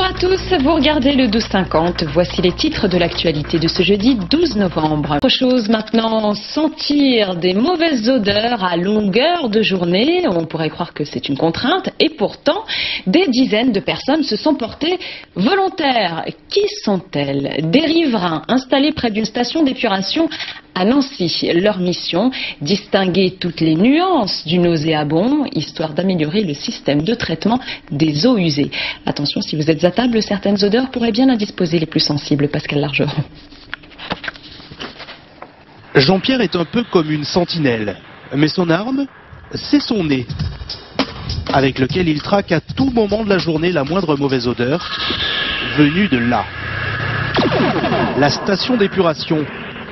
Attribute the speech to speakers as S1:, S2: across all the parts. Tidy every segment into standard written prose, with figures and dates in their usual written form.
S1: à tous, vous regardez le 12-50. Voici les titres de l'actualité de ce jeudi 12 novembre. Autre chose maintenant, sentir des mauvaises odeurs à longueur de journée. On pourrait croire que c'est une contrainte et pourtant, des dizaines de personnes se sont portées volontaires. Qui sont-elles? Des riverains installés près d'une station d'épuration à Nancy. Leur mission, distinguer toutes les nuances du nauséabond, histoire d'améliorer le système de traitement des eaux usées. Attention, si vous êtes à table, certaines odeurs pourraient bien indisposer les plus sensibles. Pascal Largeron.
S2: Jean-Pierre est un peu comme une sentinelle, mais son arme, c'est son nez, avec lequel il traque à tout moment de la journée la moindre mauvaise odeur venue de là. La station d'épuration,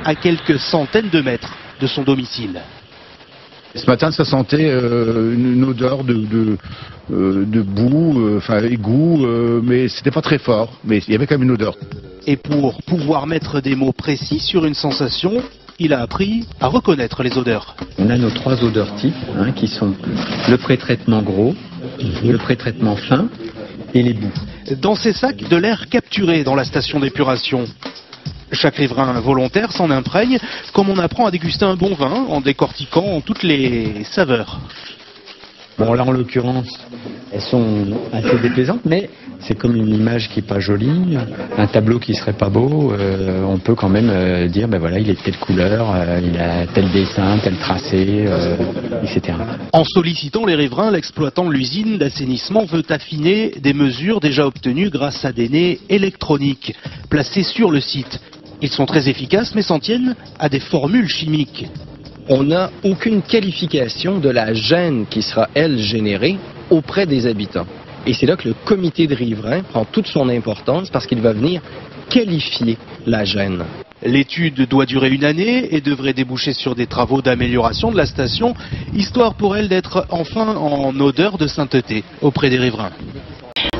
S2: à quelques centaines de mètres de son domicile.
S3: Ce matin, ça sentait une odeur de boue, enfin égout, mais c'était pas très fort, mais il y avait quand même une odeur.
S2: Et pour pouvoir mettre des mots précis sur une sensation, il a appris à reconnaître les odeurs.
S4: On a nos 3 odeurs types, qui sont le pré-traitement gros, le pré-traitement fin et les boues.
S2: Dans ces sacs, de l'air capturé dans la station d'épuration. Chaque riverain volontaire s'en imprègne, comme on apprend à déguster un bon vin en décortiquant toutes les saveurs.
S4: Bon, là en l'occurrence, elles sont assez déplaisantes, mais c'est comme une image qui est pas jolie, un tableau qui serait pas beau, on peut quand même dire, ben voilà, il est de telle couleur, il a tel dessin, tel tracé, etc.
S2: En sollicitant les riverains, l'exploitant de l'usine d'assainissement veut affiner des mesures déjà obtenues grâce à des nez électroniques placés sur le site. Ils sont très efficaces mais s'en tiennent à des formules chimiques.
S5: On n'a aucune qualification de la gêne qui sera, elle, générée auprès des habitants. Et c'est là que le comité de riverains prend toute son importance parce qu'il va venir qualifier la gêne.
S2: L'étude doit durer 1 année et devrait déboucher sur des travaux d'amélioration de la station, histoire pour elle d'être enfin en odeur de sainteté auprès des riverains.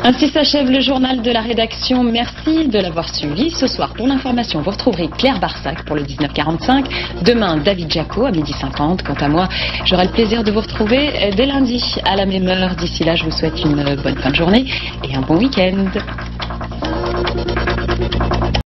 S1: Ainsi s'achève le journal de la rédaction. Merci de l'avoir suivi. Ce soir, pour l'information, vous retrouverez Claire Barsac pour le 19h45. Demain, David Jaco à 12h50. Quant à moi, j'aurai le plaisir de vous retrouver dès lundi à la même heure. D'ici là, je vous souhaite une bonne fin de journée et un bon week-end.